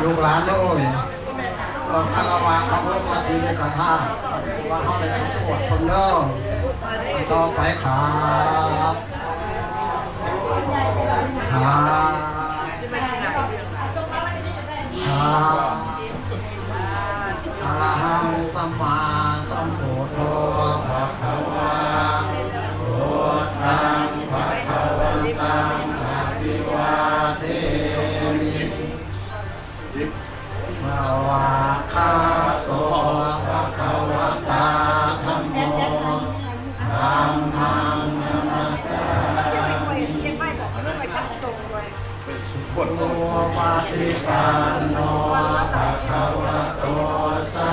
ลูกหลานเลยคารวะพระพุทธศรีเลกธาตุว่าเขาได้สมบูรณ์คนเดิมต่อไปครับอะระหังสัมมาสัมพุทโธภะคะวะพุทธังภะคะวันตังอะภิวาเทมิสวากขาโตภะคะวะตาธัมโมธัมมังนัมสสามิสุปฏิปันโนภะคะวะโตสา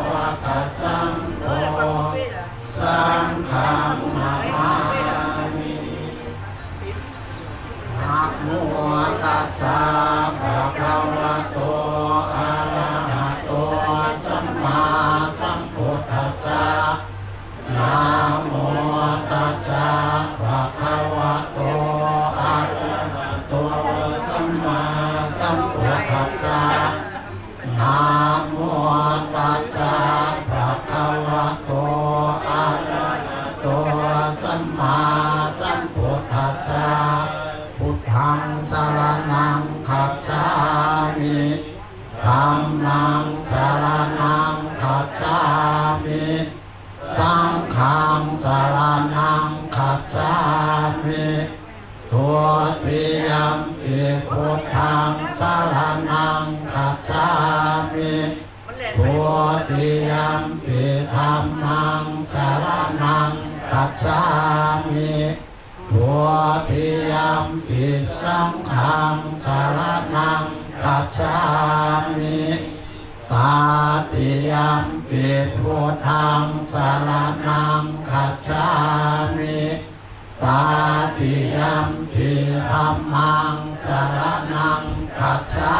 วกสังโฆสังฆังนามามินะโมตัสสะภะคะวะโตอะระหะโตสัมมาสัมพุทธัสสะนะโมตัสสะภะคะวะโตอะระหะโตสัมมาสัมพุทธัสสะนะโมตัสสะภะคะวะโตอะระหะโตสัมมาสัมพุทธัสสะพุทธังสรณังคัจฉามิธัมมังสรณังคัจฉามิสังฆังสรณังคัจฉามิทุติยัมปิพุทธังสรณังคัจฉามิทุติยัมปิธัมมังสรณังคัจฉามิทุติยัมปิสังฆังสรณังคัจฉามิตาติยัมปิพุทธังสรณังคัจฉามิตาติยัมปิธัมมังสรณังคัจฉา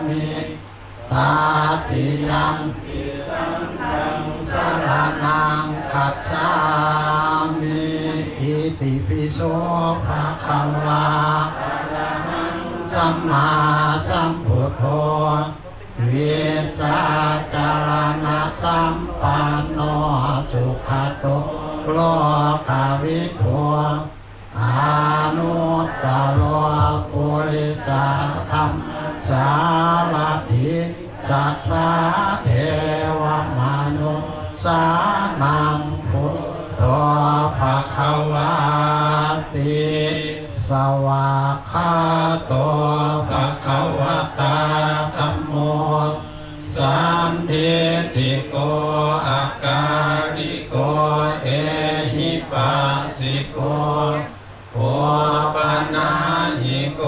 มิตาติยัมปิสังฆังสรณังคัจฉามิอิติปิโสภะคะวะสัมมาสัมพุทโธวิชาจารณะสัมปันโนสุขโตโลกวิทูอานุตตโลปุริสธรรมสารถิสัทธาเทวมนุสานังพุทโธภะคะวะติสวากขาโตภะคะวะตาธัมโมสันทิติโกอาการิโกเอหิปัสสิโกโอปนาหิโก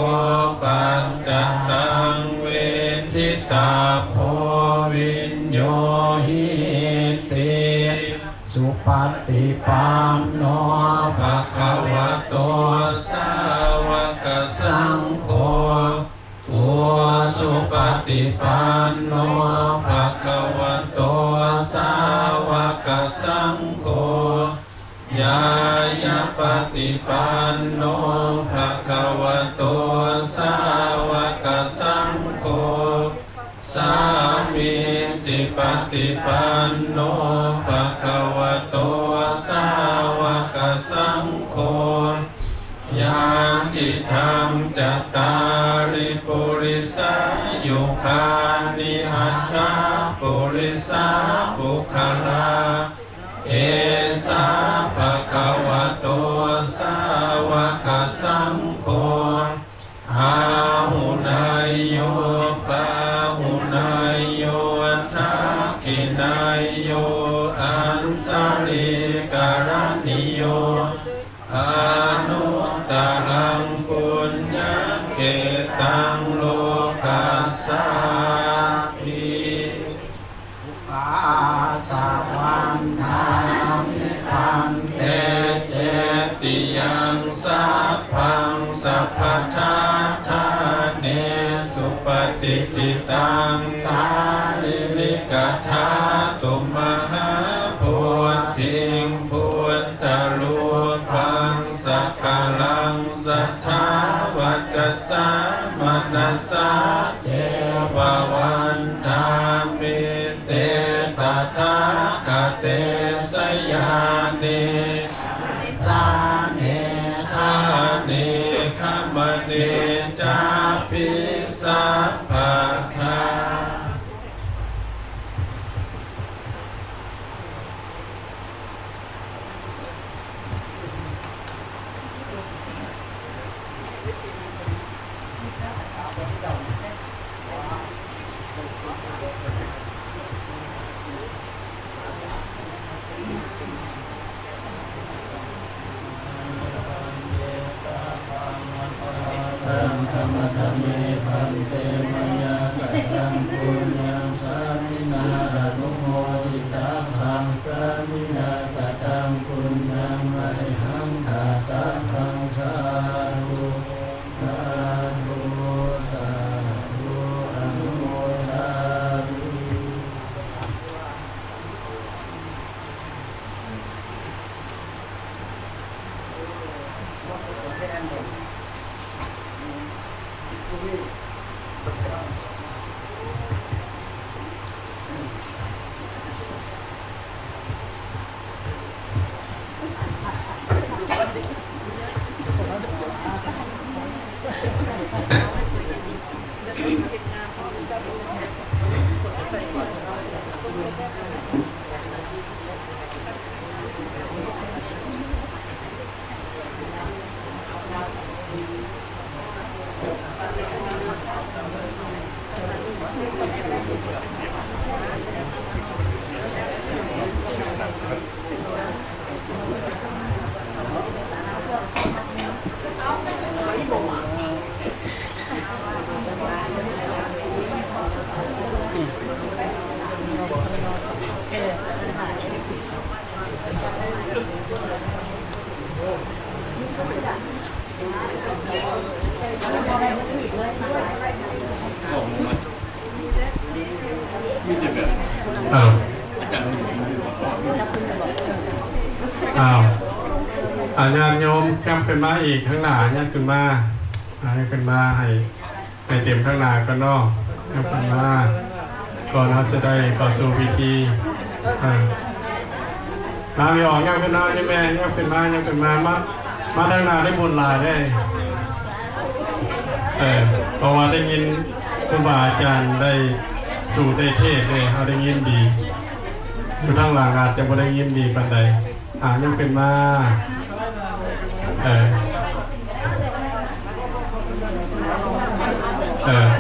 ปัญจตังเวทิตาโพวิญโยหิติสุปฏิปันโนภะคะวะโตสาวกสังโฆโอสุปฏิปันโนภะคะวะโตสาวกสังโฆญาญาปฏิปันโนภะคะวะโตสาวกสังโฆสามีจิปฏิปันโนภะคะวะโตสาวกสังโฆญาติธรรมจัตตาริปุริสายุคานิอัตถาปุริสาบุคลาเอสาภะคะวะโตสาวกสังโฆอาหุนายโยปาหุนายโยทักขินายโยอัญชลิการณิโยอนุตตรังปุญญเกตังโลกัสสาธิปาสะวันทามิปันเตเจติยังสัพพังสัพพทาทาเนสุปฏิติตังสาลิลิกธาตุมหาพุทธิงพุทธลูปังสักกลังสัทธาวัจสามนัสสะเจวะ อ้าวญาติโยมแก้มขึ้นมาอีกข้างหน้าญาติขึ้นมาให้ขึ้นมาให้เต็มข้างหน้าก็นอกแก้มขึ้นมาก่อนเราจะได้เข้าสู่พิธีน้ำยอแก้มขึ้นมาใช่ไหมแก้มขึ้นมาแก้มขึ้นมามาทางหน้าได้บุญหลายได้เพราะว่าได้ยินครูบาอาจารย์ได้สู่ได้เทศเลยเขาได้ยินดีอยู่ทางหลังอาจจะไม่ได้ยินดีปานใดยังขึ้นมา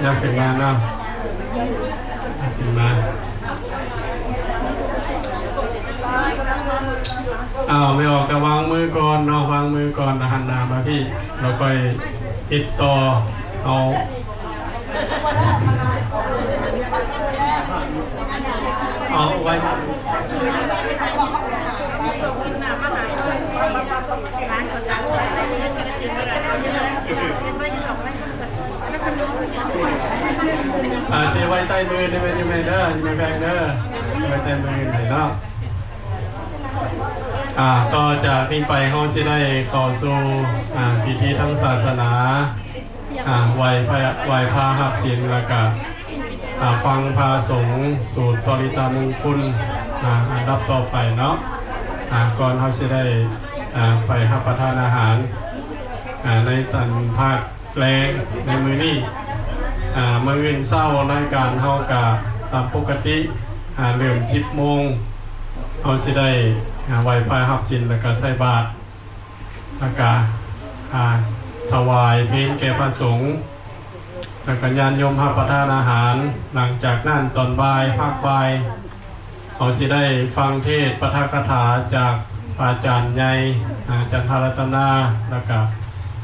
ยังขึ้นมาเนาะขึ้นมาไม่ออกก็วางมือก่อนเนาะวางมือก่อนหันหน้ามาพี่เราค่อยติดต่อเอาไว้เสียไว้ใต้มือได้ไหมยังไงเด้อยังไงแบงเด้อไว้ใต้มือไหนเนาะต่อจากนี้ไปเขาจะได้เข้าสู่พิธีทางศาสนาไหว้พระหับศีลแล้วก็ฟังพระสงฆ์สูตรปริตามงคลอันดับต่อไปเนาะก่อนเขาจะได้ไปรับประทานอาหารในตันภาคแรงในมือนี้มื้ออื่นเช้ารายการเฮากะตามปกติเริ่ม10 โมงเขาจะได้ไหว้พระหับศีลแล้วก็ใส่บาตรแล้วก็ถวายเพลแก่พระสงฆ์แล้วก็ญาติโยมรับประทานอาหารหลังจากนั้นตอนบ่ายภาคบ่ายเขาสิได้ฟังเทศน์ปาฐกถาจากอาจารย์ใหญ่จันทรัตนาแล้วก็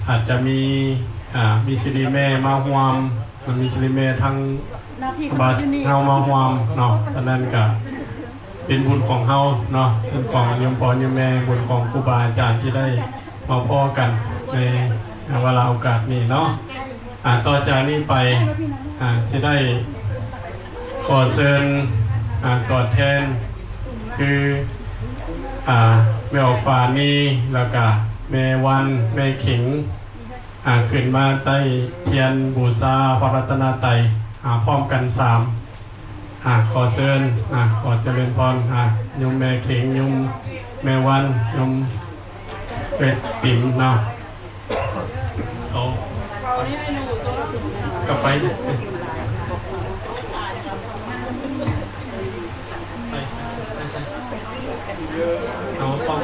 อาจจะมีศิริแม่มาร่วมมีศิริแม่ทั้งบาสเฮามาร่วมเนาะฉะนั้นก็เป็นบุญของเฮาเนาะเป็นของโยมพ่อโยมแม่บุญของครูบาอาจารย์ที่ได้มาพ้อกันในเวลาโอกาสนี้เนาะต่อจากนี้ไปจะได้ขอเชิญตัวแทนคือแม่ออกป่านี้แล้วก็แม่วันแม่ขิงขึ้นมาใต้เทียนบูชาพระรัตนตรัยพร้อมกัน3ขอเชิญขอเจริญพรโยมแม่ขิงโยมแม่วันโยมเป็ดติ๋มเนาะกับไฟเอาป้อง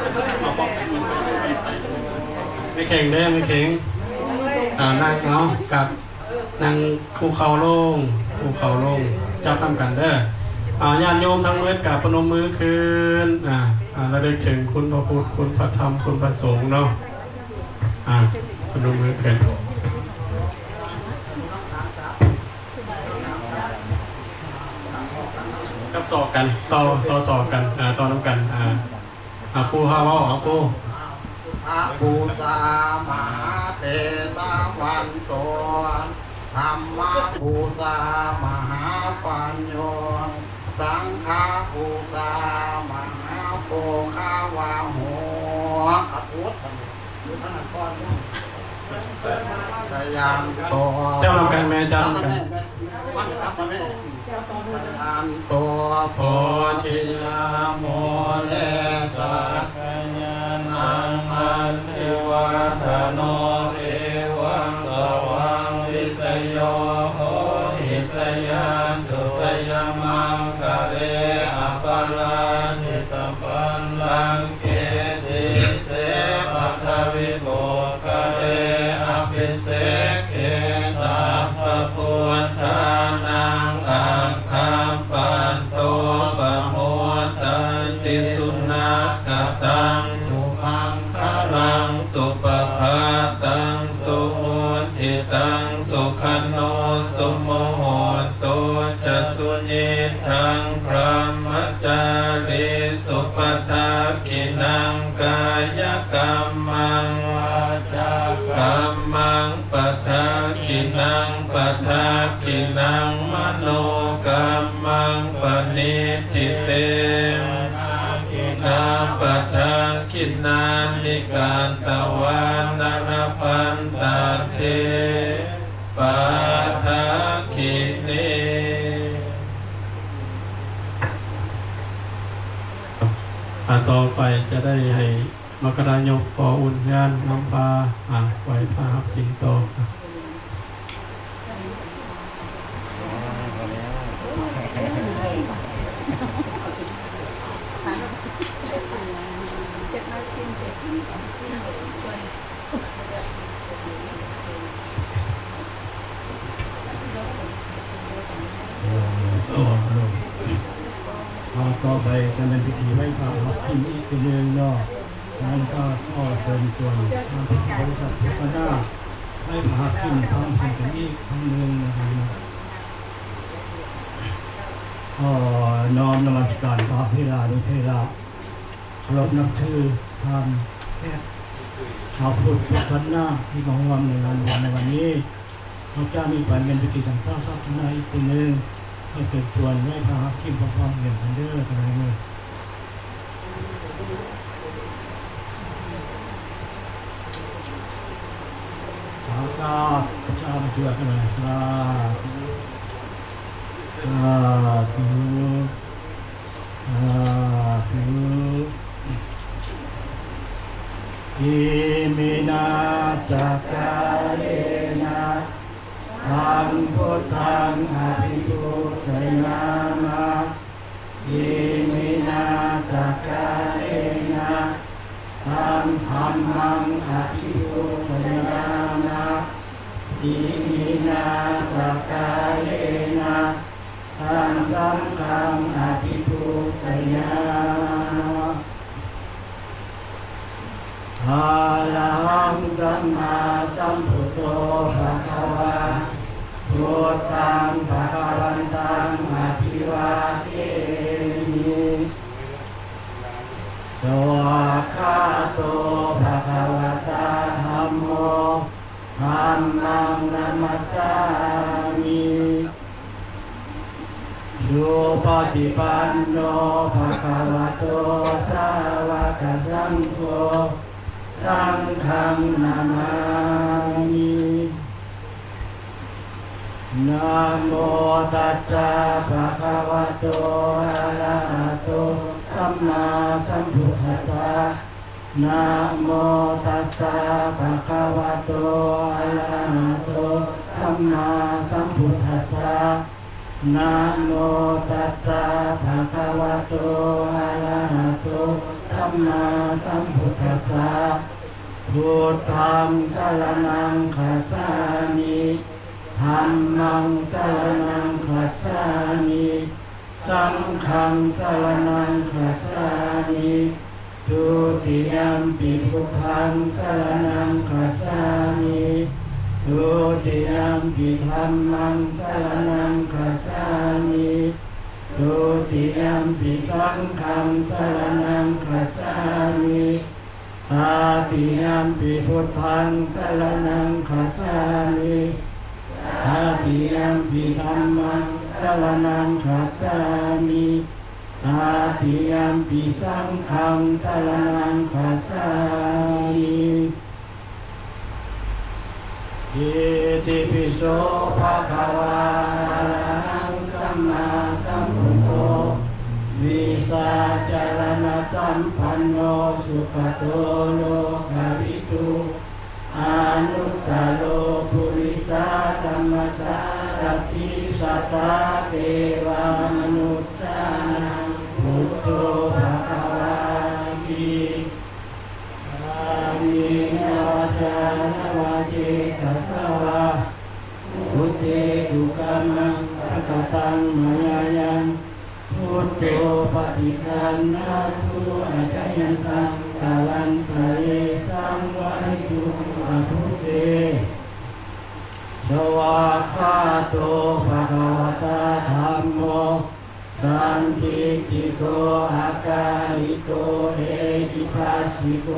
ไม่แข็งได้ไม่แข็งนั่งเอากับนั่งคู่เข่าลงจับนำกันเด้อญาติโยมทั้งมือกับพนมมือคืนระลึกถึงคุณพระพุทธคุณพระธรรมคุณพระสงฆ์เนาะพนมมือคืนกับสอบกันต่อสอบกันต่อน้ำกันผู้ห้าวเอาผู้ภูสามหาเตสาวันโตธรรมะภูสามหาปัญโยสังฆาภูสามหาโปคาวาโหอัตุตอยู่ขนาดก้อนแต่ยังโตเจ้าทำกันแม่เจ้าทำกันวันจะทำแม่ยันตัวโพธิลาโมเลสักญาณังอันเทวะธโนเอวังสวังวิสโยโหหิส ยันสุสยมังคะเลอปาราชิตปัลลังเกสิเสปัทวิโมคะเลอภิเสกเกสัพพะพุทธานังอังคัมปันโตปะโมทันติสุนัขกตังสุมังคลังสุปภาตังสุโหติตังสุขันโนสุโมโหตุจะสุญิทังพระมจาริสุปทากินังกายกรรมังวาจากรรมังปทากินังปทากินังมโนกรรมังปณิทิเตนาปทากินานิการตวานรพันตาเทปาทาคิเนต่อไปจะได้ให้มกรายกปออุ่นงานน้ำปลาไหวพาหับสิงโตต่อไปจะเป็นพิธีไหว้พระครับที่นี่คือเรื่องนอกนั้นก็ข้อเชิญชวนทางบริษัทพุทธนาไหว้พระขึ้นพร้อมกันอีกครั้งหนึ่งนะครับก็น้อมนมัสการพระพิรานุเทระเคารพนับถือทานแค่ชาวพุทธพุทธนาที่ของวันในวันนี้พระเจ้ามีการเป็นพิธีทางพระศาสนาอีกทีหนึ่งให้เชิญชวนให้พระฮักขิมพระพรเหรียญกันเด้อกันเลยสาธุพระเจ้ามาช่วยกันเลยสาธุสาธุสาธุอิมินาสกาเลนะธังพุทธังอภิปุชญามะอิมินาสกาเลนะธังธัมมังอภิปุชญามะอิมินาสกาเลนะธังสังฆังอภิปุชญามะอะระหังสัมมาสัมพุทโธภะคะวะพุทธังภะคะวันตังอภิวาเทมิสวากขาโตภะคะวะตาธัมโมธัมมังนัมมัสสามิสุปฏิปันโนภะคะวะโตสาวกสังโฆสังฆังนามามินะโมตัสสะภะคะวะโตอะระหะโตสัมมาสัมพุทธัสสะนะโมตัสสะภะคะวะโตอะระหะโตสัมมาสัมพุทธัสสะนะโมตัสสะภะคะวะโตอะระหะโตสัมมาสัมพุทธัสสะพุทธังสรณังคัจฉามิธัมมังสรณังคัจฉามิสังฆังสรณังคัจฉามิทุติยัมปิพุทธังสรณังคัจฉามิทุติยัมปิธัมมังสรณังคัจฉามิทุติยัมปิสังฆังสรณังคัจฉามิตาติยัมปิพุทธังสรณังคัจฉามิตาติยัมปิธัมมังสรณังคัจฉามิตาติยัมปิสังฆังสรณังคัจฉามิอิติปิโสภะคะวะอะระหังสัมมาสัมพุทโธวิสาจารณสัมปันโนสุขโตโลกวิทูอนุตตโรปุริสาธัมมสารถิสัท ตาเทวามนุษย์สานังพุทโธภะคะวาติอามินวาจานวาเจตัสสะวะพุทเทตุกัมมังปะกตังมายายังพุทโธปฏิคันนาทุอาจายันตังกาลันตะเยสังวะริตุอะทุเตสวากขาโตภะคะวะตาธัมโมสันทิติโกอาการิโกเอหิปัสสิโก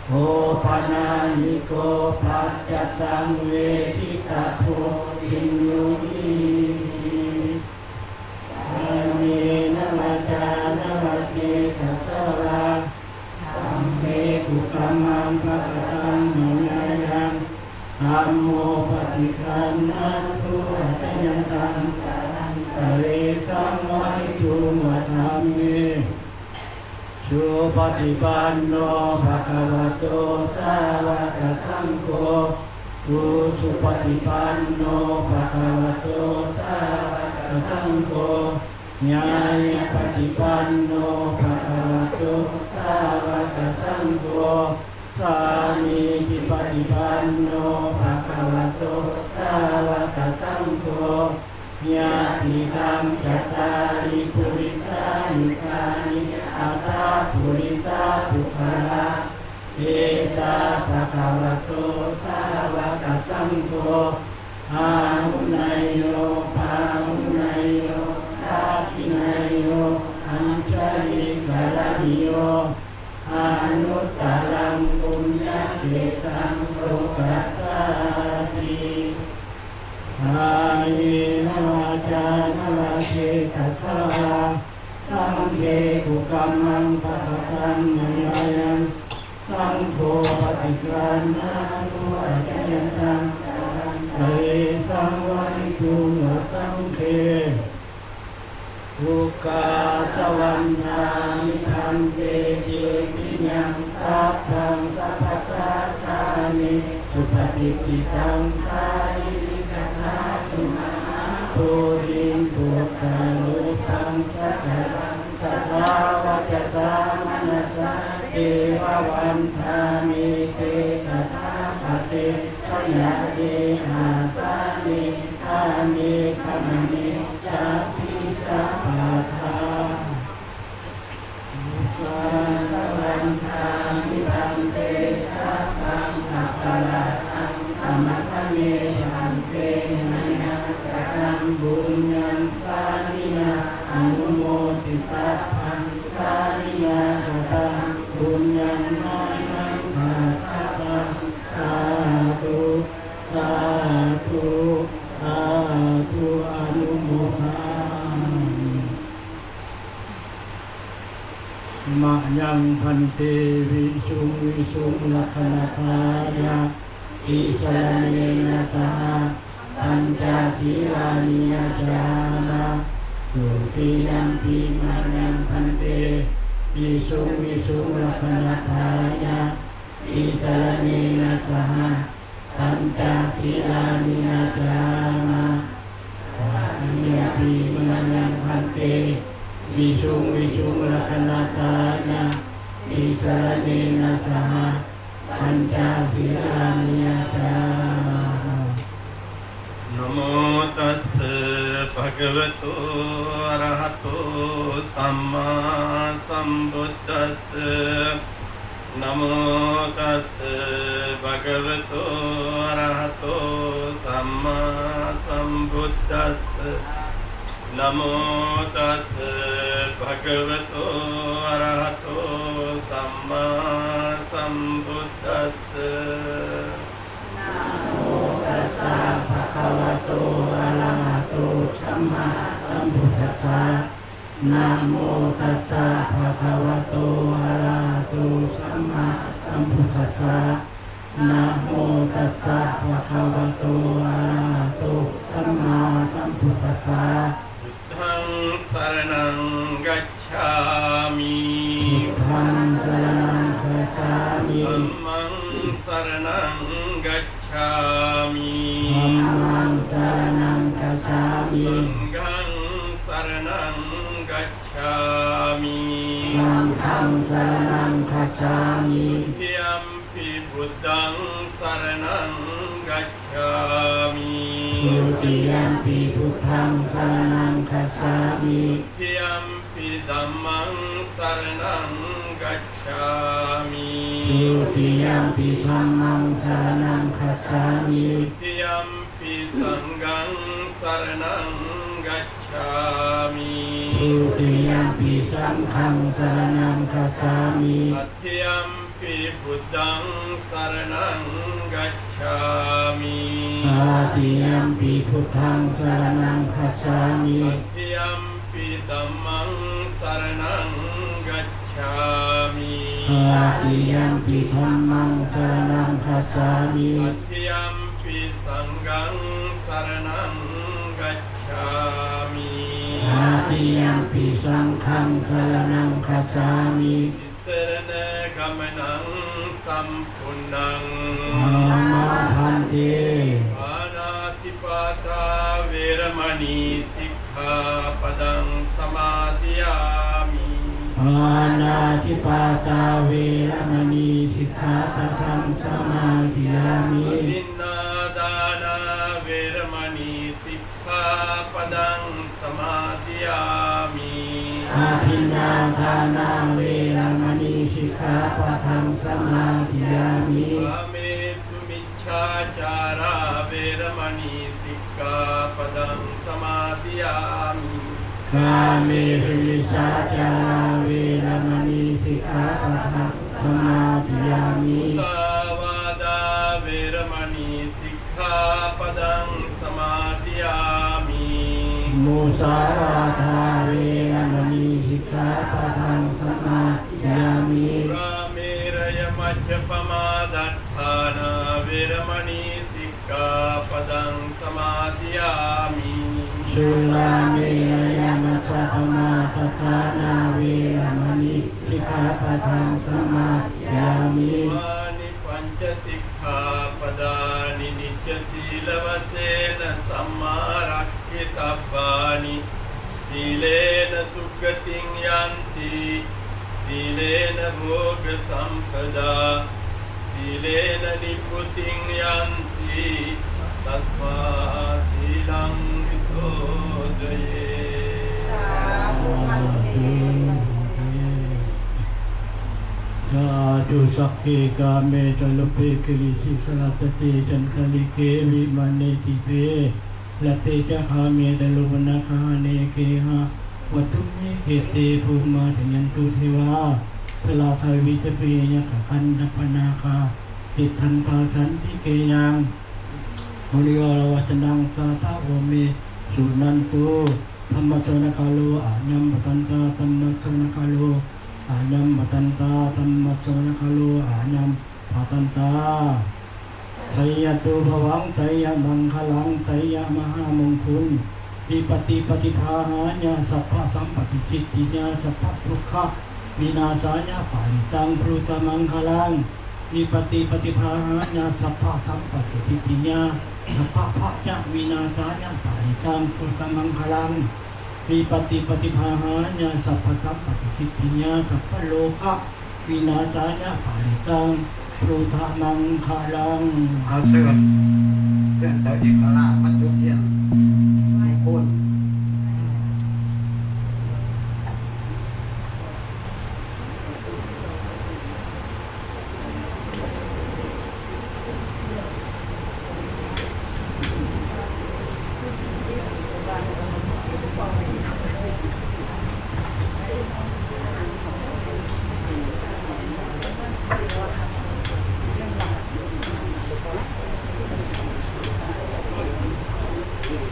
โอปานานิโกภัจจตังเวทิตาโพอินโยนิอามินะวาจานวาเจตัสสะวะสัมเพกุกัมมังภะคะตังมายายังธัมโมปฏิคันนาทุอาจายันตังกาลันตะเรสังวะริตุมะธัมเมสุปฏิปันโนภะคะวะโตสาวกสังโฆสุปฏิปันโนภะคะวะโตสาวกสังโฆญาณปฏิปันโนภะคะวะโตสาวกสังโฆสามีจิปฏิปันโนภะคะวะโตสาวกสังโฆญาติธรรมจัตตาริปุริสานิกานิอัตตาปุริสาปุคละเอสาภะคะวะโตสาวกสังโฆอาหุนายโยปาหุนายโยทัพพินายโยอัญชลิกาลนิโยอนุตตรังปุญญเกตังโลกัสสาติอามินวาจานวาเจตัสสะวะสัมเพกุกัมมังปะคะตังมายายังสังโฆปฏิคันนาทุอาจายันตังกาลันตะเรสังวะริตุมะสังเฆทุกขาสวันทามิทันเตเจติยังสัพพังสัพพะสัทธานิสุปฏิปิตังสาริริกถาสุมาภูริงปุตตะลุปังสักกังสัทธาวัจสามนัสสะเอวะวันทามิเตตถาคติสยะเดอาสานิทามิขมณิจักขิสัพพะทาสวันทามิทันเตสัพพังอัปปะระตังธรรมะเมหันเตนะยะกะตังบุญญังสานินาอนุโมทิตัพพังสานิยากะตังบุญญังน้อยนังหาทัพพังสาธุสาธุสาธุอนุโมทนามะยังพันเตวิสุงวิสุงลัคขณทายะอิสรเนนะสหปัญจศีลานิยจานะตุติยัมปิมะยังพันเตวิสุงวิสุงลัคขณทายะอิสรเนนะสหปัญจศีลานิยจานะตุติยัมปิมะยังพันเตวิสุงวิสุงลัคขณทายะอิสรเนนะสหปัญจศีลานิยจานะโมตัสสะภะคะวะโตอะระหะโตสัมมาสัมพุทธัสสะนะโมตัสสะภะคะวะโตอะระหะโตสัมมาสัมพุทธัสสะนะโมตัสสะภะคะวะโตอะระหะโตสัมมาสัมพุทธัสสะนะโมตัสสะภะคะวะโตอะระหะโตสัมมาสัมพุทธัสสะนะโมตัสสะภะคะวะโตอะระหะโตสัมมาสัมพุทธัสสะนะโมตัสสะภะคะวะโตอะระหะโตสัมมาสัมพุทธัสสะธังสรณังกัจฉามิธังสรณังกัจฉามิธัมมังสรณังกัจฉามิธัมมังสรณังกัจฉามิ ฆังสรณังกัจฉามิ สังฆังสรณังคัจฉามิ ทุติยัมปิพุทธังสรณังกัจฉามิ ทุติยัมปิพุทธังสรณังคัจฉามิ ทุติยัมปิธัมมังสรณังกัจฉามิ ทุติยัมปิธัมมังสรณังคัจฉามิ ทุติยัมปิสังฆังสรณังกัจฉามิ ทุติยัมปิสังฆังสรณังคัจฉามิ ตัทธิยัมปิพุทธังสรณังกัจฉามิ ตาติยัมปิพุทธังสรณังคัจฉามิ ตัทธิยัมปิธัมมังสรณังกัจฉามิ ตาติยัมปิธัมมังสรณังคัจฉามิ ตัทธิยัมปิสังฆังสรณังกัจฉามิ ตาติยัมปิสังฆังสรณังคัจฉามิ ติสรณะกัมนังสัมปุณนัง อามาพันเต ปานาติปาตาเวรมณีสิกขาปดังสมาธิยามิ อานาทิปาตาเวรมณีสิกขาปะทังสมาธิยามิ ทินนาดานาเวรมณีสิกขาปดังสมาธิยามิ อาทินนาทานาเวรมณีสิกขาปะทังสมาธิยามิ กาเมสุมิจฉาจาราเวรมณีสิกขาปดังสมาธิยามิ กาเมสุมิชาจาราเวรมณีสิกขาปะทังสมาธิยามิ สาวาดาเวรมณีสิกขาปดังสมาธิยามิ มุสาวาทาเวรมณีสิกขาปะทังสมาธิยามิ ราเมรยมัจจปมาดัฏฐานาเวรมณีสิกขาปดังสมาธิยามิ สุราเมรยมัสสะปมาตทานาเวรมณีสิกขาปะทังสมาธิยามิ มานิปัญจสิกขาปดานินิจศีลวเสนะสัมมารักขิตาปานิสีเลนะสุขติงยันติสีเลนะโภกสัมปดาสีเลนะนิพุติงยันติตัสมาสีลังวิโสทะเย สาธุสักเกกาเมจลเปกิริสิสลัตเตจันทลิเกวิมันเนติเปละเตจะคาเมตลุวนาคาเนเกหะวัตุเมเกเตภูมาถึงยันตุเทวาสลาทายวิจเปยะกะคันตปนาคาติทันตาสันติเกยังมริโยวัจนังสาตาโอเมสุนันตุธรรมชนคาโลอาญัมปตันตาธรรมชนคาโลอาญัมปตันตาธรรมชนคาโลอาญัมปตันตาไสยตุภวังไสยมังคลังไสยมหามงคลวิปติปฏิภาหาญาสัพพะสัมปติจิตติญาสัพพะทุกขะวินาศาญาปาริตังพรุตมังคลังวิปติปฏิภาหาญาสัพพะสัมปติจิตติญาสัพพะภะญาวินาศาญาปาริตังพรุตมังคลังวิปติปฏิภาหาญาสัพพะสัมปติจิตติญาสัพพะโลกะวินาศาญาปาริตังพรุตมังคลัง เอาเชิญเพื่อนเจ้าเอกราชมันจุดเทียนคุณ ส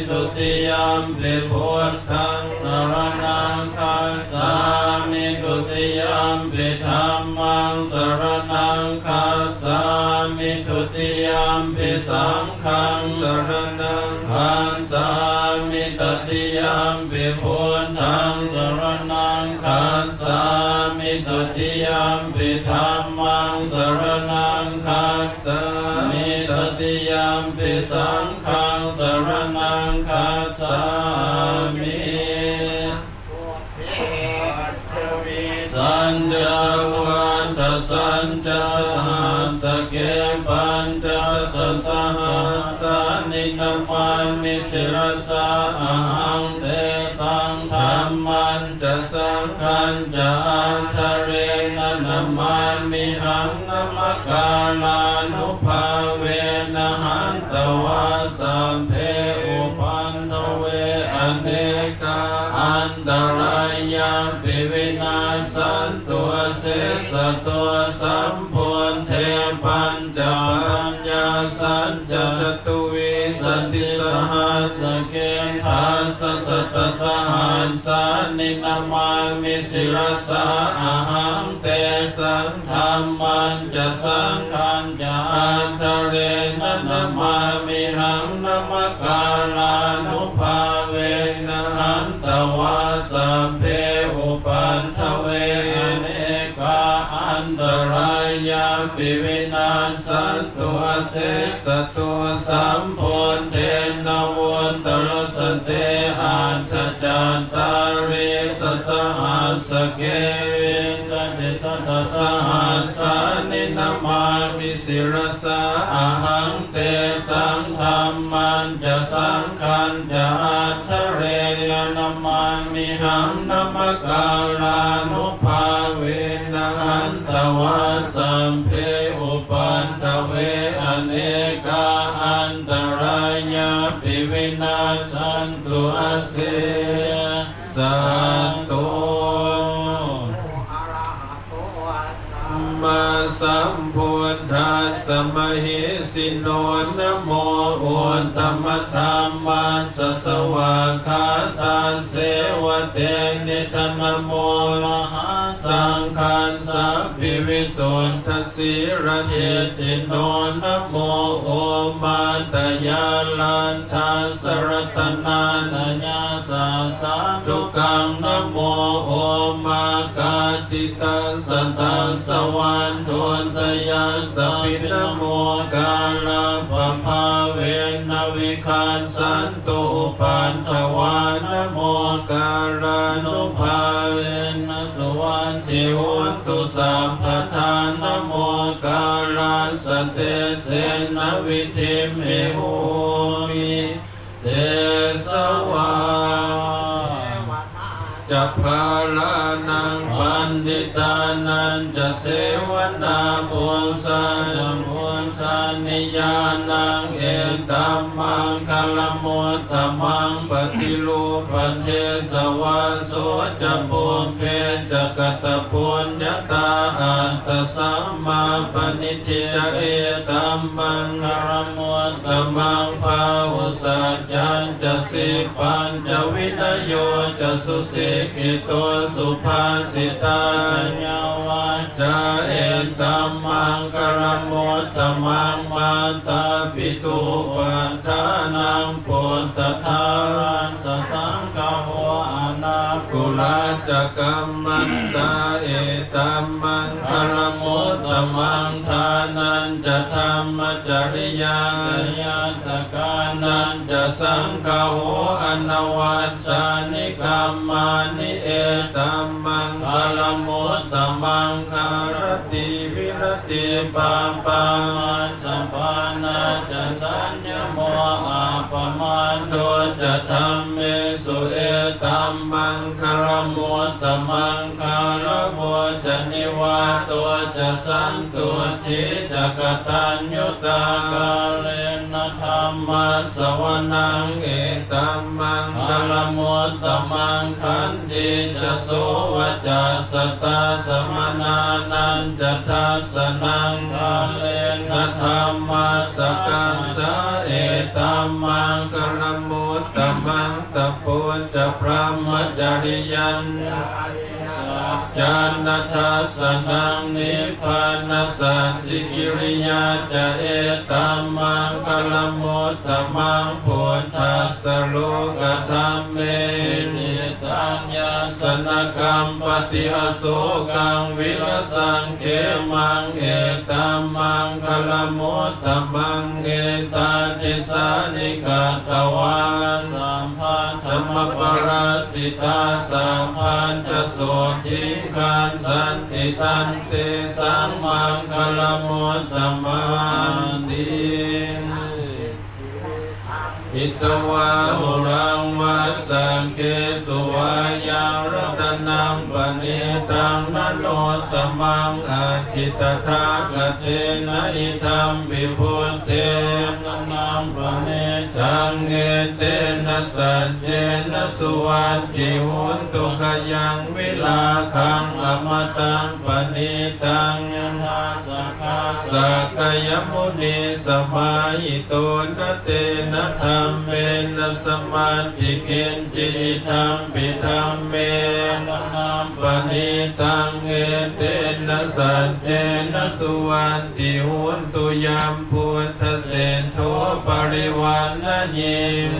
ทุติยมปิพุทธังสรณังคัจฉามิทุติยมปิธัมมังสรณังคัจฉามิทุติยมปิสังฆังสรณังคัจฉามิตติยมปิพุทธังสรณังคัจฉามิทุติยมปิธัมมังสรณังคัจฉามิตติยมปิสังฆังสรณังคัจฉามิสัญจวันตสัญจสหัสเกปัญจสสหัสสานินามันมิสิรสาอาหังเตสังธรรมันจะสังฆัญจะอันทะเรนะนามันมิหังนมกาลานุภาเวนะหันตวาสัมเพอุปันโนเวอเนกาอันตรายาปิวินาสันตัวเสสตัวสัมพุนเทปัญจปัญญาสัญจจตุวิสันติสหัสเกทัสสะตสหัสสานินามามิสิรสาอาหังเตสังธรรมันจะสังฆัญจะอันทะเรนะนามามิหังนมกาลานุภาเวนะหันตวาสัมเพอุปันทเวเนกาอันตรายาปิวินาสันตัวเสสตัวสัมพุนเทนวนตรสเตอันทจันตาริสสหัสเกวิสันติสัทธสหัสสานินามามิสิรสาอาหังเตสังธรรมันจะสังฆัญจะอัตถเรยนามามิหังนมกาลานุภาเวนะหันตวาสัมเพอุปันทเวอเนกาอันตรายาปิวินาสันตุอาเสสัตตุ มาสัมพุทธัสสะมหิสิโนนะโมอุตตมธัมมัสสะสวากขาตาเสวะเตนิธนะโมมหาสังฆัสสะภิวิสุทธัสสิระเทติโนนะโมโอมาตยาลันทัสสรตนานัญญาสัสสะทุกขังนะโมโอมากาติตัสสะตัสสะวันทุนตยาสปินะโมกาลาปภาเวนะวิคันสันตุปันทวานะโมกาลานุภาเวนะสวันติหุนตุสัมปทานะโมกาลาสเตเสนะวิธิมิหุมิเตสวาจะภาลานังปันติตานันจะเสวนาปุสานังปุสานิยานังเอตัมมังคลมุตตมังปฏิรูปเทสวาโสจะปุเพจะกตปุญญาตาอัตตสัมมาปณิทิจะเอตัมมังคลมุตตมังภาวุสัจจันจะสิปัญจวินโยจะสุสิกิโตสุภาสิตาญาวาจาเอตัมมังคลมุตตมังมาตาปิตุปัฏฐานังปุตตะทารันสสังฆโวอนาคุลาจักกัมมันตาเอตัมมังคลมุตตมังทานันจะธรรมจริยาตกานันจะสังฆโวอนวัชชานิกัมมานิเอตัมมังคลมุตตมังคารติวิรติปังปังสัมปันนาจะสัญญโมอาปมันโดจะธรรมเมสุเอตัมมังคลมุตตมังคารมุจะนิวาตัวจะสันตุทิจะกตัญญุตากาเลนะธรร มมัสสวนังเอตัมมังคลมุตตมังขันติจะโสวจัสสตาสมนานันจะทัสสนังกาเลนะธรรมัสสกังสะเอตัมมังคลมุตตมังตะปุจจะพระมจริยันจานทัสสนังนิพพานัสสัจจิกิริยาจะเอตัมมังคลมุตตมังพุทธัสสะโลกธัมเมนิตัญญาสนกัมปฏิอโศกังวิลสังเขมังเอตัมมังคลมุตตมังเอตาติสานิกาตวันสัมพันธรรมปราสิตาสัมพันธโสทิขันสันติตันเตสัมมังคลมุตตมันติอิตวะหุรังวัสสังเกสุวายังรัตนังปณิตังนโนสมังอจิตถากเตนะอิทัมปิพุทเตนังปณิตังเอเตนะสัจเจนะสุวันติหุนตุขยังวิลาคังอมตังปณิตังสักกายมุนีสมาหิโตนะเตนะธรรมเมนะสมาธิกินจิตังปิธัมเมนะปณิตังเอเตนะสัจเจนะสุวันติหุนตุยัมพุทธเสนโทปริวันนะยิม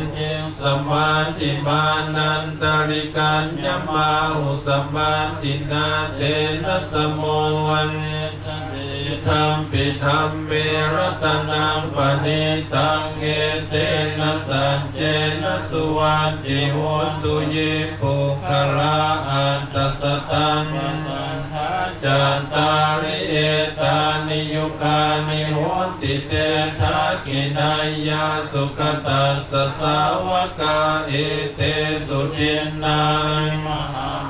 สมาธิมานันตริกัญญมาหุสมาธินาเตนะสโมวันธัมปิธัมเมรัตนังปณิตังเอเตนะสัจเจนะสุวันติหุนตุเยปุคละอันตสตังจัตตาริเอตานิยุคานิโหติเตทะกินายาสุขตัสสะสาวกาเอเตสุทินนัง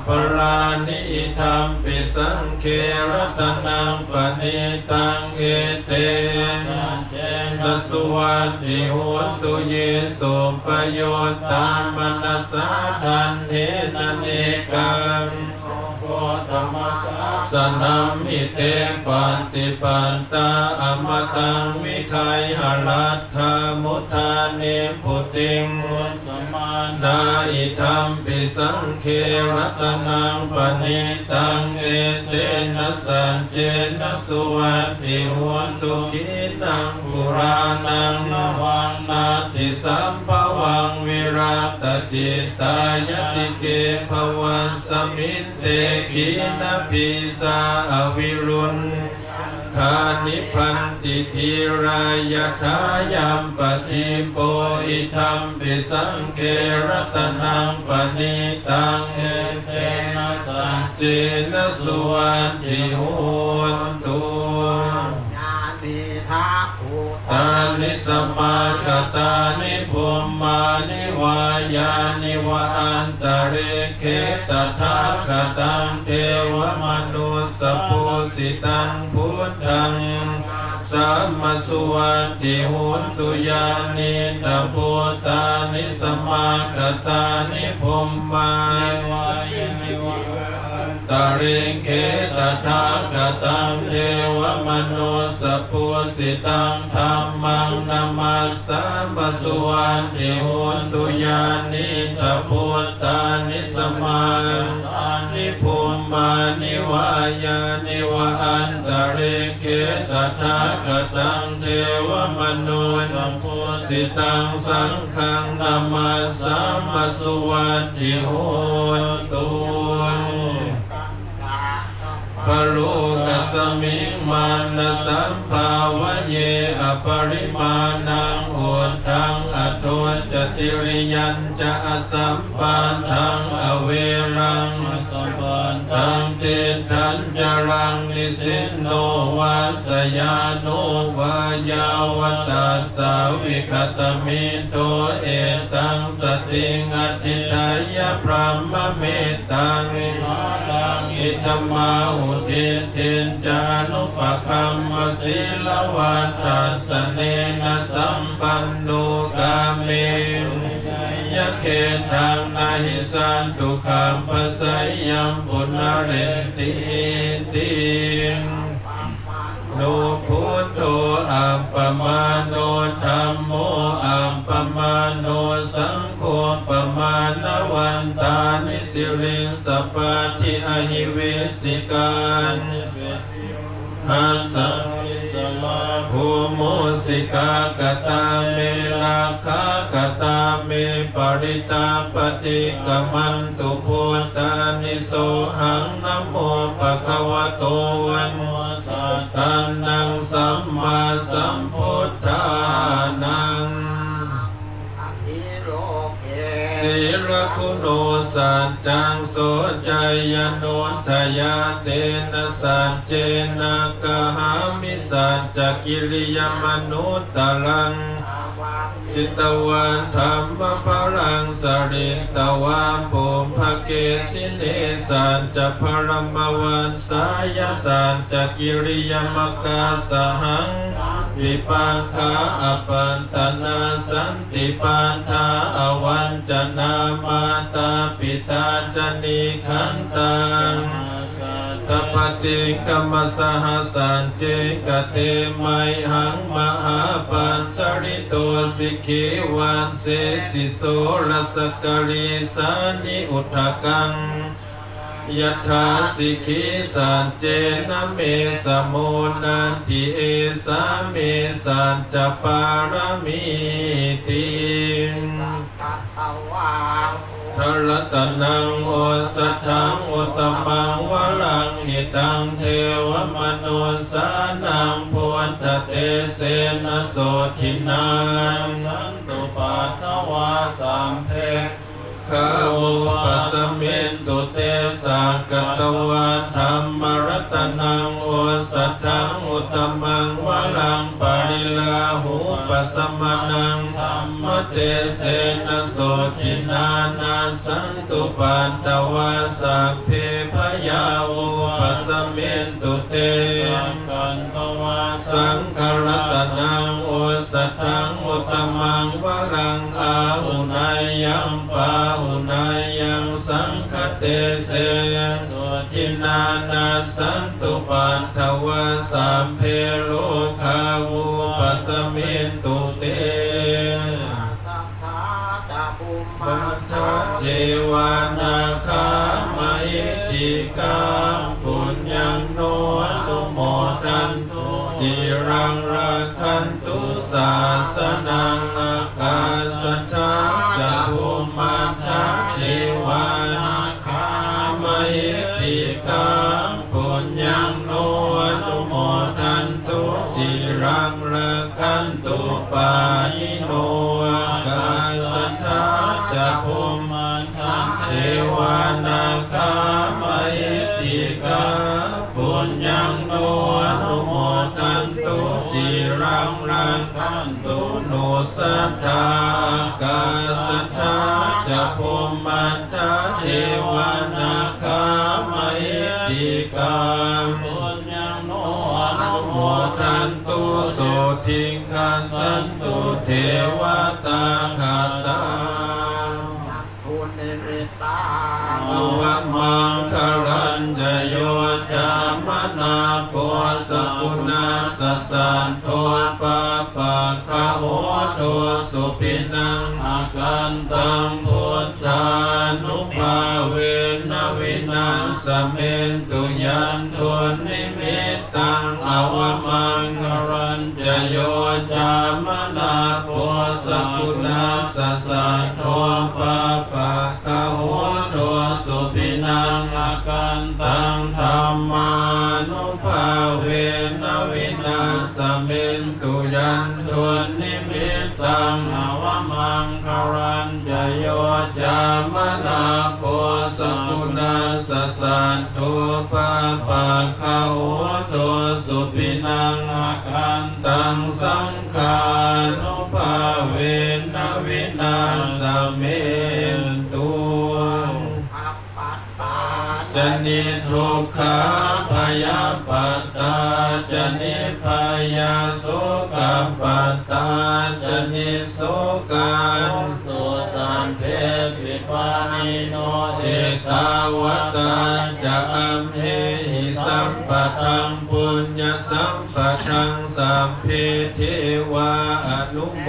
ปรานิธัมปิสังเครัตนังปณิตังเอเตนะสุวันติหุนตุเยสุปโยตามนัสสะทันเทนะเนกังสนัมมิเตปันติปันตาอมตังวิคัยหรัตถามุทานิพุติงนาอิธัมปิสังเครัตนังปณิตังเอเตนะสัจเจนะสุวันติหุนตุขิตังปุรานังนวังนาติสัมภวังวิรัตจิตตายติเกภวันสมินเตขีนาปิสาอวิรุณคานิพันติธีรายทายัมปฏิโปอิธัมปิสังเครัตนังปณิตังเอเตนะสัจเจนะสุวันติหุนตุญาณิทาภูต ตานิสมาคตานิภูมมานิวายานิวะอันตะเรเคตถาคตังเทวมนุสปุสิตังพุทธังสัมมาสุวันติหุนตุยานิตาปุตตานิสมาคตานิภูมมานิวะตาริงเขตถาคตังเทวมนุสปุสิตังธัมมังนามัสสะปะสุวันติหุนตุยานิตาปุตตานิสมาอานิภูมมานิวายานิวะอันตะเรเขตถาคตังเทวมนุสปุสิตังสังฆังนามัสสะปะสุวันติหุนตุปรุกสมิงมันนะสัมภาวะเยอปริมาณังโหนทังอโทจติริยัญจะอสัมปันทังอเวรังทังเตทันจรังนิสินโนวัสยาโนวายาวตัสสาวิคตมิโตเอตังสติงอธิทายะพรหมเมตัง ลังอิตมาหุติตินจานุปคัมมศิลวัตตัสเนนะสัมปันโนกาเมยะเขตังนาหิสันตุขัมปะไสยัมปุณเรติติโนพุทโธอัปปมาโนธัมโมอัปปมาโนสังโฆปมาณวันตานิสิริสปปาทิอหิเวสิกันหัสสะภูโมสิกากตาเมลาคากตาเมปริตาปฏิกมันตุพุทธานิโสหังนะโมภะคะวะโตวันตันนังสัมมาสัมพุทธานังสีรคุณโอสัจจังโสจยโนทยาเตนะสัจเจนะกหามิสัจจกิริยมนุตตลังจิตวันธรรมภรังสริตวันภูมิภเกสิเนสัจจพรมวันสายสัจจกิริยมกาสหังวิปังคาอปันตนาสันติปันธาอวันจนามาตาปิตาจนิขันตังตปฏิกรรมสหัสสันเจกเตไมหังมหาปัญสริโตสิกขิวันเสสิโสรสกริสานิอุทธกังยะถาสิกขิสันเจนะเมสมุนันติเอสาเมสัจจปารมิติทรัตนังโอสัทธังอุตตมังวรังหิตังเทวมนุสานังพุทธเตเสนะโสทินังสันตุปัตตวาสัมเพข้าวุปัสสมินตุเตสากตวันธรรมรัตนังโอสัทธังอุตตมังวรังปริลาหูปัสสมนังธรรมเตเสนะโสทินานันสันตุปัตตวาสัพเพพยาวุปัสสมินตุเตสังฆรัตนังโอสัทธังอุตตมังวรังอาหุนัยยังปาหุนัยยังสังฆเตเสสุทินานาสันตุปันทวาสัมเพโลคาวุปัสสมินตุเตปัทธเทวานาคามหิติกาปุญญังโนตุโมทันตุจิรังรักขันตุศาสนังอากาสัทธาจะภูมิทัตเทวานาคามหิติกาปุญญังโนตุโมทันตุจิรังรักขันตุปายิโนอากาสัทธาจะภูมิทัตเทวานาคามหิติกาปุญญังโนตุโมทันตุจิรังรักขันตุโนสัทธากาสัทธาจะภูมิทัตเทวานาคามหิติกาปุญญังโนตุโมทันตุโสทิงคันสันตุเทวตาคาตาวะมังคารัญจโยจามนาโปสกุณาสัสสันโทปะปะคะโหโตสุปินังอากันตังพุทธานุภาเวนะวินัสสเมนตุยันทุนิมิตตังอวมังคารัญจโยจามนาโปสกุณาสัสสันโทปะปะคะโหโตสุปินังอากันตังธรรมานุภาเวนะวินัสสเมนตุยันทุนิมิตตังอวมังคารัญจโยจามนาโปสกุณาสัสสันโทปะปะคะโหโตสุปินังอากันตังสังฆานุภาเวนะวินัสสเมนตุจ จนิทุกขาพยาปัตตาจนิพยาสุขัปปัตตาจนิสุขันตุสัมเพปิปานิโนเอตาวตาจะอัมเหหิสัมปทังปุญญสัมปทังสัมเพเทวาอนุโม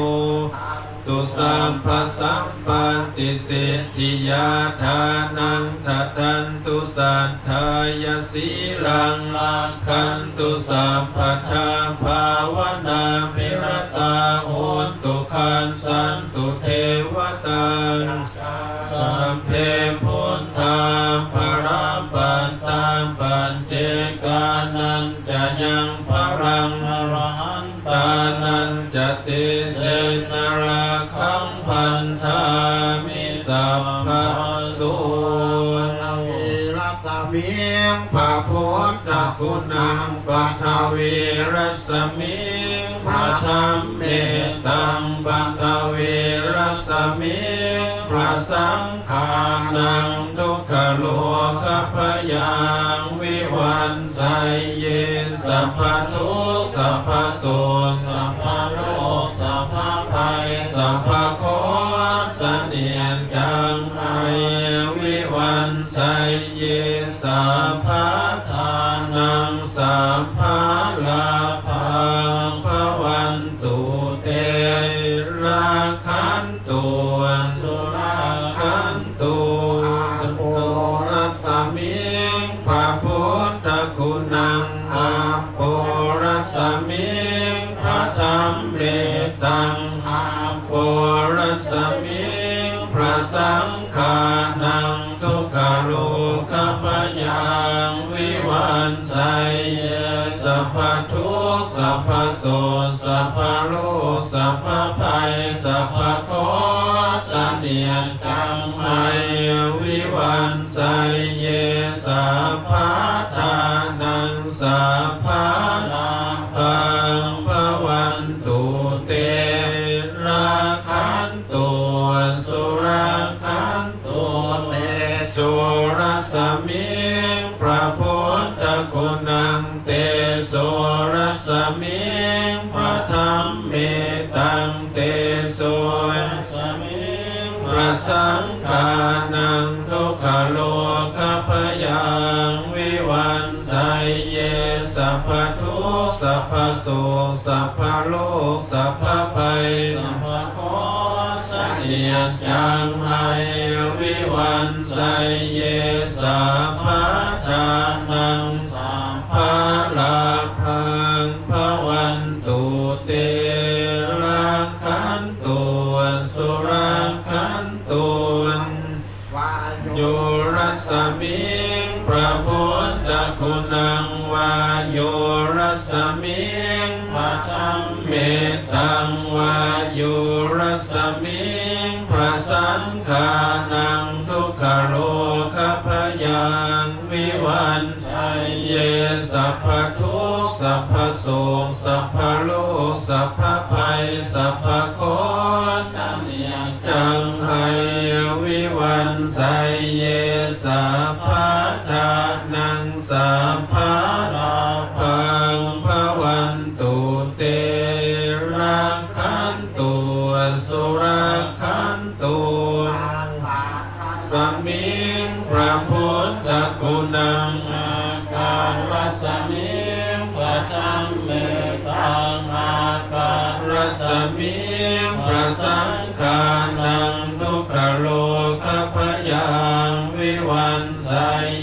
ตุสัมภสัมปันติสิทธิยาทานังทัตันตุสัทธายสีลังลักขันตุสัมปัทาภาวนาภิรตาโหนตุขันสันตุเทวตังสัมเพพุทธาภราปันตามปัญเจกานันจะยังพรังอรหันตานันจะติเจนราคังพันธามิสัพพะสุนวิรัสมิงพระพุทธคุณังปัทวีรัสมิงพระธรรมเมตตังปัทวีรัสมิงพระสังฆานังทุกขโลกพยังวิวันไสเยสัพพทุกข์สัพพโสกสัพพโรคสัพพภัยสัพพโคสเนียนจังไอวิวันไสเยสัพพทานังสัพพลาภังภวันตุเตราคันตุสุราคันตุโอรัสมิงพระพุทธคุณังอาโปรัสมิงพระธรรมเมตตังอาโปรัสมิงพระสังฆานังทุกขโลกพยังวิวันไสเยสัพพทุกข์สัพพโสกสัพพโรคสัพพภัยสัพพโคสเนียนจังไอวิวันไสเยสัพพทานังสัพพลาภังภวันตุเตราคันตุสุราคันตุเตสุรสมิงพระพุทธคุณังเตสุรสมิงพระธรรมเมตตังเตสุรสมิงพระสังฆานังทุกขโลกพยังวิวันไสเยสัพพทุกข์สัพพโสกสัพพโรคสัพพภัยสัพพโคสเนียนจังไอวิวันไสเยสัพพทานังสัพพลาภังภวันตุเตราคันตุสุราคันตุโยรัสมิงพระพุทธคุณังวาโยรัสมิงพระธรรมเมตตังวาโยรัสมิงพระสังฆานังทุกขโลกพยังวิวันไสเยสัพพทุกข์สัพพโสกสัพพโรคสัพพภัยสัพพโคสเนียนจังไอวิวันไสเยสัพพทานังสัพพลาภังภวันตุเตราคันตุสุราคันตุสมิงพระพุทธคุณังอาการัสมิงพระธรรมเมตตังอาการัสมิงพระสังฆานังทุกขโลกพยังวิวันไส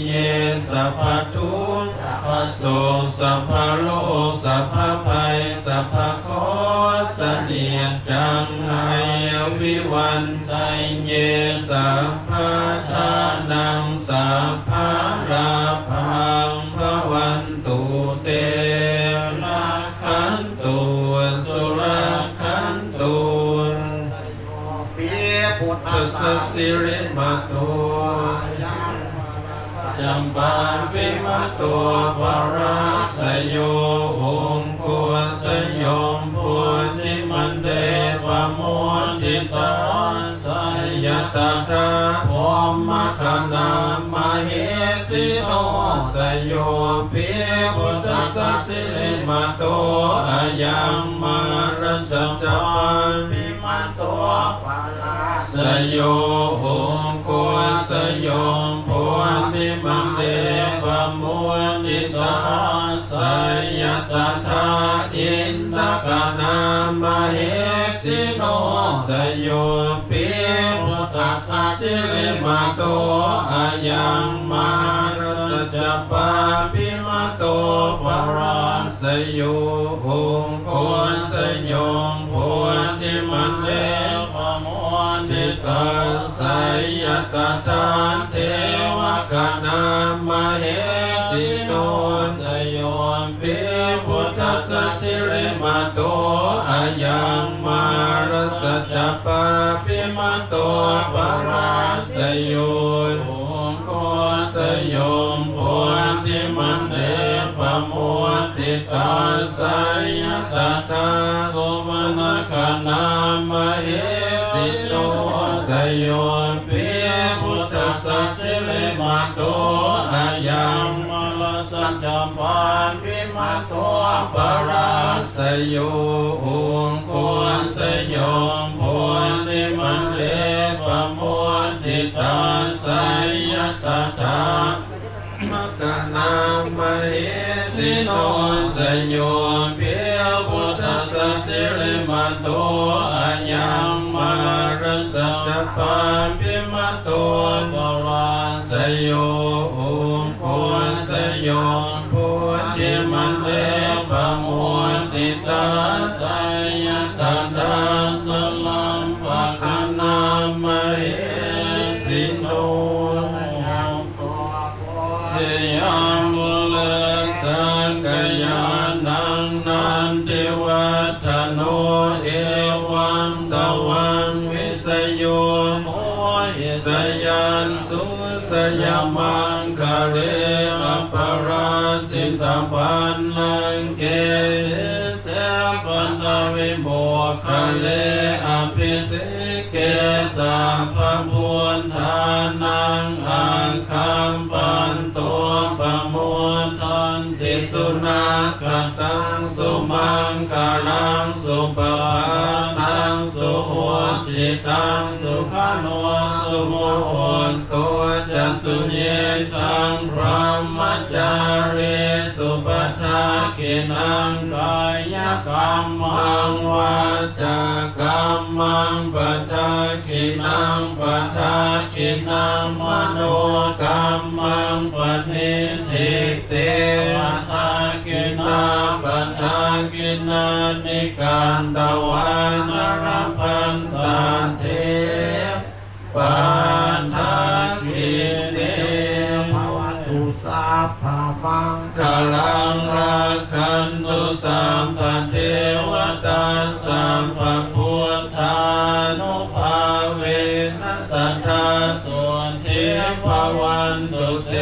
เยสัพพทุกข์สัพพโสกสัพพโรคสัพพภัยสัพพโคสเนียนจังไอวิวันไสเยสัพพทานังสัพพลาภังภวันตุเตราคันตุสุราคันตุปีพุทธสิริมาโตจัมปาวิมัตโตปราสโยองค์ควรสยมพุทธิมันเดปโมทิตาสย ยตถาพรหมคณามเหสิโนสยโยปิพุทธัสสะสิริมาโตอายังมารัสสัจจปันปิมาโตปาลาสยโยองโกสยโยโพธิมังเดปมวนติตาสยตถาอินทกนามเหสิโนสยโยปิพุทธัสสะสิริมาโตอายังมารัสสัจจปันปิมาโตปาราสยโยองโกสยโยโพธิมังเดปมวนติตาสยตถาเทวกนามเหสิโนสยโยปิพุทธัสสะสิริมาโตอายังมารัสสัจจปันปิมาโตปาราสยโยองโกสยโยโพธิมังเดปมวนติตาสยตถาโสมนคณามเหสิโนสยโยปิพุทธัสสะสิริมาโตอายังมารัสสัจจปันปิมาโตปาราสยโยองโกสยโยโพธิมังเดปมวนติตาสยตถามกนามเหสิโนสยโยปิพุทธัสสะสิริมาโตอายังมารัสสัจจปันปิมาโตปาราสยโยองโกสยโยโพธิมังเดปมวนติตาสยตถาสลัมปะคณามเหสิโนเทยังบุเลสังกยานังนันติวัฒโนเอวังตวังวิสยโยโมหิสยันสุสยมังคะเรอปราชิตปันนังเกสิเสปันตวิโมคะเลอภิสิเกสัพพพุทธานังอังคัมปันโตปโมทันติสุนัขตังสุมังคารังสุปะตังสุโหติตังสุขโนสุโมโหตัวจะสุเยตังพระมัจจาริสุปทาคินังกายกรรมังวาจากรรมังปัทาคินังปัทาคินังมโนกรรมังปณิทิเตปัทาคินังปัทาคินังนิการตวานรพันตาเทปันทาคิเตภวตุสัพพมังคลังรักขันตุสัมปเทวตาสัมปพุทธานุภาเวนัสสัทธาส่วนเทภวันตุเต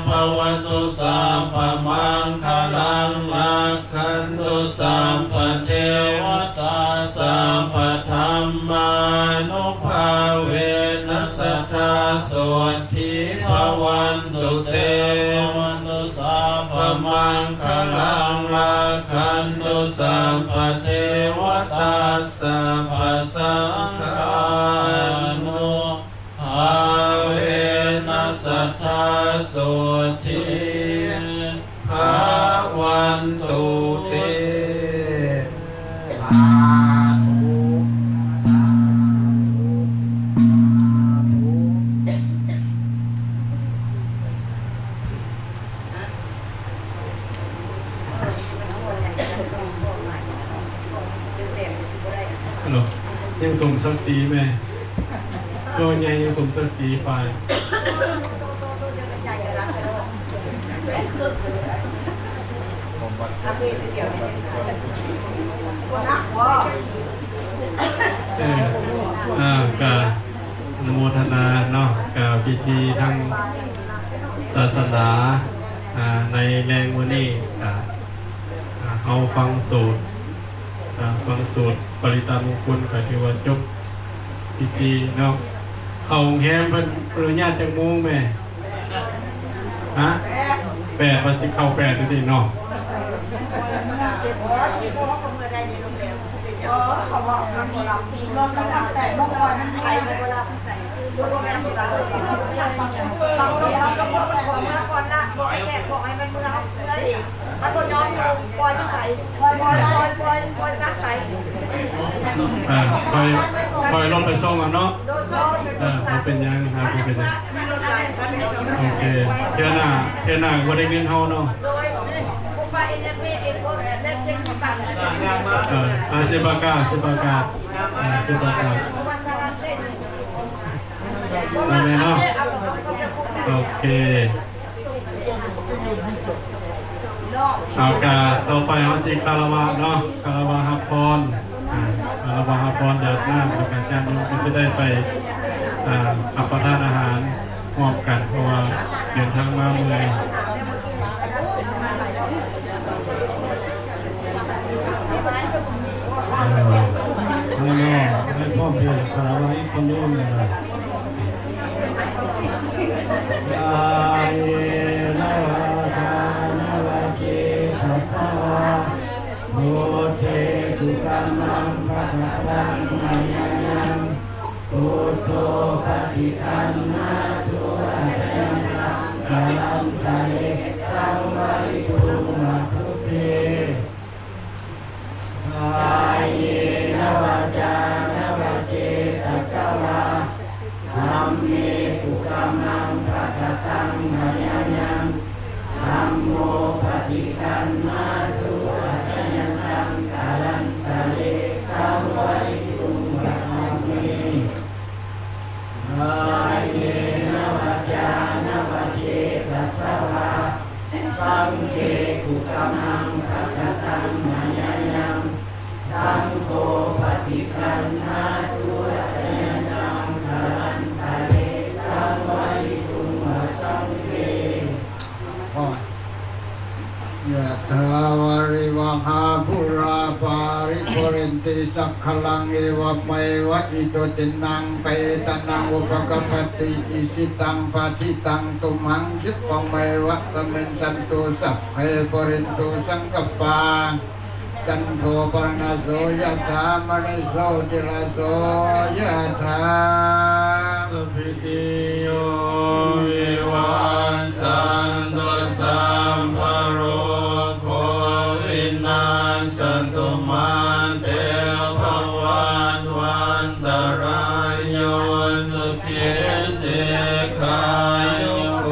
ภวตุสัมปมังคลังรักขันตุสัมปเทวตาสัมปธรรมานุภาเวนัสสัทธาส่วนทิภวันตุเตวันตุสัมปมังคลังรักขันตุสัมปเทวตาสัมปสังฆานุภาเวนัสสัทธาส่วนทิภวันตุเตยังสมศักดิ์ศรีไหมตัวใหญ่ยังสมศักดิ์ศรีไปกับอนุโมทนาเนาะกับพิธีทางศาสนาในแรงวันนี้เอาฟังสูตรปริตามงคลกับที่ว่าจบพิธีเนาะ เขาแฮมเพิ่นอนุญาตจากโมงแม่ฮะ8ว่าสิเข้า8นี่เนาะเขาบอกมันโบราณปีนอกจากแต่เมื่อก่อนนั้นไทยโบราณแต่โบราณโบราณบางคนเขาชอบมันขอมาก่อนละบอกให้แจกบอกให้มันเมื่อเอาเมื่อดิมันบนย้อมอยู่ปล่อยมันไปปล่อยซักไป คอยลงไปส่งอ่ะเนาะ โดยซ้อมเป็นสงสาร เป็นยังครับเป็นยัง มันลดได้ โอเคเพื่อนหน้าบ่ได้เงินเฮาเนาะ โดยผู้ไปเนี่ยมีเองก็ได้เซ็นของต่างประเทศ สิบากาสิบากา เพราะว่าสารเซ็น ได้ไหมเนาะโอเคเอากาต่อไปเฮาสิคารวะเนาะคารวะฮับพรคารวะฮับพรเดินหน้าประกาศการนี้ก็จะได้ไปรับประทานอาหารพร้อมกันเพราะว่าเดินทางมาเมื่อยให้พ่อเพียรคารวะคนนู้นเลยยาเวนวาทานวาเจทัสสวะโมเทตุกัมมังภะคะตังมายายังพุทโธปฏิคันนาตุอะระยังกาลันตะเลสังวริตุมาทุเตกายเยนวาจานวาเจตัสสวะธัมเมตุกัมมังภะคะตังมายายังธัมโมปฏิคันนาตุอะระยังกาลันตะเลสังวริตุมาทุเตกายเยนวาจานวาเจตัสสวะสังเฆตุกัมมังภะคะตังมายายังสังโฆปฏิคันนาตุอะระยังกาลันตะเลสังวริตุมาสังเฆยะถาวาริวหาปุราปาริปุเรนติสักขลังเอวะเมวะอิโตตินังเปตนังอุปกปติอิสิตังปฏิตังตุมังคิปะเมวะตะเมนสันตุสัพเพปุเรนตุสังกปาจันโทปรณโสยะถามณิโสติลาโสยะถา สุภิติโยวิวันสันตุสัมภโรโควินาศตุมาเตภวันวันตรายโยสุขิติขายุโก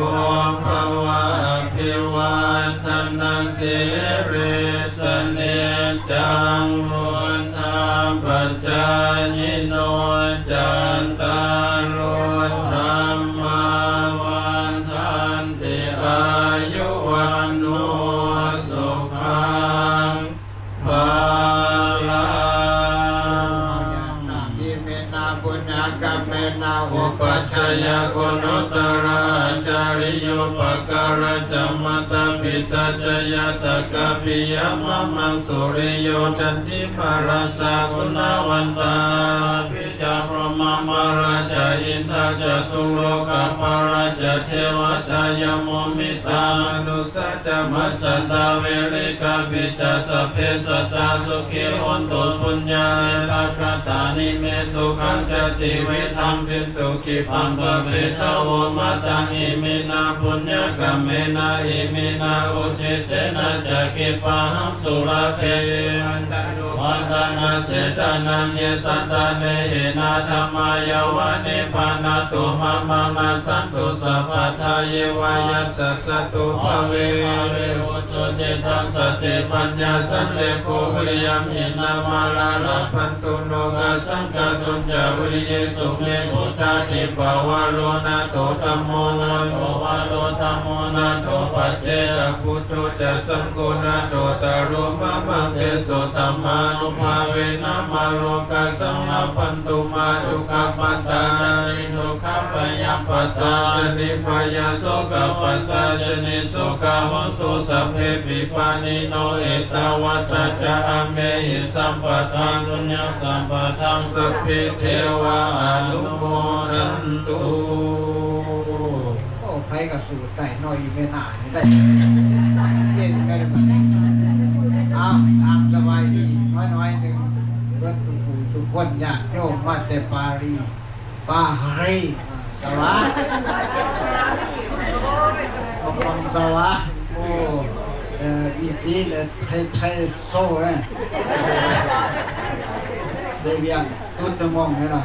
ภวะอภิวันธนาสิริสเนจังวุฒาปัจจายโนจันตารธรรมาวันทันติอายุวันโนสุขังภาลัง อิเมนาปุญญากรรมเมนาอุ อุ ป ปัช ช ฌ ฌ ย ย โกนุตระจาริโยปการะจัมมตปิตาจยตกะปิยมะมังสุริโยจันติภราชากุณวันตาปิจาพรหมมราชาอินทาจตุโลกปาราชเทวตายโมมิตามนุสสะจมัจจตาเวริกาปิจาสัพเพสัตตาสุขิโหนตุปุญญาตากตานิเมสุขังจติวิธัมปิตุกิปัมปะเวทาวมาตังอิมินาปุญญกรรมเมนาอิมินาอุทิเสนะจักขิปะหังสุรเควันตานาเสตานันเยสัตตาเนหินาธรรมายาวะเนปานาตุมะมังนาสันตุสัพพทาเยวายัสสะตุภเวโอสุเจตังสติปัญญาสันเลโกวิริยมหินามาลาลัพันตุโนกาสังกาตุนจาวิริเยสุเมพุทธาติปวาโลนาโตตัมโมนาโตวาโลตัมโมนาโตปัจเจกพุทโธจะสังโฆนาโตตารุมะมังเตโสตัมมานุภาเวนะมาโลกาสังนาพันตุมาตุกัปปตาอิโนคัปปยา มปตาจนิพยาโสกปตาจนิโสกาหุตุสัพเพปิปานิโนเอตวัตจาเมหิสัมปทังสุญญสัมปทังสัพพิเทวะอนุโมทันตุ โอ้ไผก็สูตรได้น้อยไม่น่าได้เก่งกันเอาตามสบายดีน้อยๆหนึ่งเพื่อนผู้ทุกคนญาติโยมมาแต่ปารีสวะของสวะโอ้อีซีเลยไทยโซ่เนี่ยเสียงตุ้ดมองเนี่ยนะ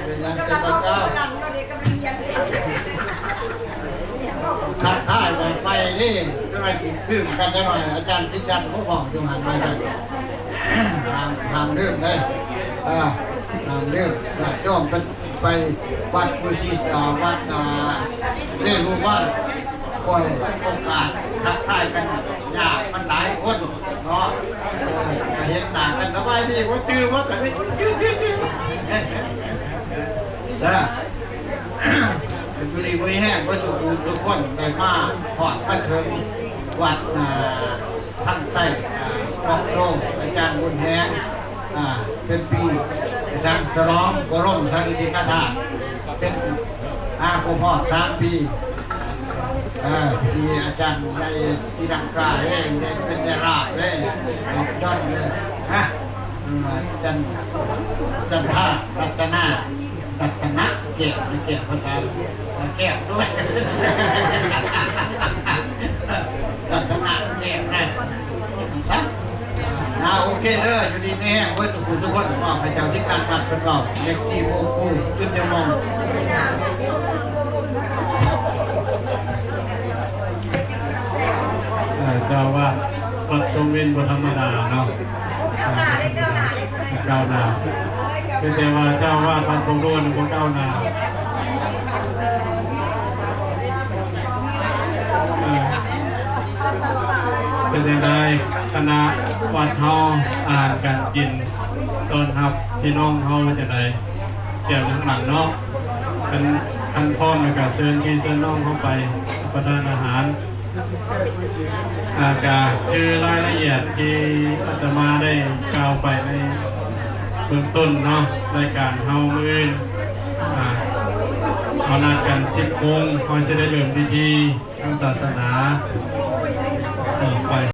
เป็นยังเสพเจ้าทักทายไปนี่ก็เลยดื่มกันหน่อยอาจารย์ที่จันเขาบอกอยู่หันไปกันห้ามดื่มเลยห้ามดื่มอยากย่อมเป็นไปวัดกุศิวัดนี่รู้ว่าปล่อยโอกาสทักทายกันยากมันหลายคนเนาะเห็นหน้ากันสบายดีว่าจื้อว่าแต่ไม่จื้อนะเป็นบุรีบุรีแห้งก็ทุกคนได้มาหอดพันเทิงวัดทั้งใต้ปอกโลอาจารย์บุญแห้งเป็นปีอาจารย์ฉลองบรมสารีริกธาตุเป็นคมหอด3 ปีที่อาจารย์ในที่ดังกาเลยเป็นยาลาบเลยย้อนเลยจันท่ารัตนะเกี่ยวภาษาแก้วด้วยรัตนะแก้วได้ครับโอเคเด้ออยู่ดีแม่เพื่อนทุกคนมอบให้เจ้าที่การบัตรเป็นบอกเล็กซี่โมกูขึ้นจะมองเจ้าว่าวัดทรงวินบธรรมดาเนาะก้าวหน้าเป็นแต่ว่าเจ้าว่าพันคงโดนคงก้าวหน้าเป็นยังไงคณะวัดเฮาอาหารการกินต้นครับพี่น้องเฮาจะได้เกี่ยวกับหลังเนาะเป็นขั้นพร้อมในการเชิญพี่เชิญน้องเข้าไปประทานอาหารคือรายละเอียดที่อาตมาได้กล่าวไปในเบื้องต้นเนาะรายการเฮามื้อเขานัดกัน 10 โมงเขาจะได้เริ่มพิธีทางศาสนาไป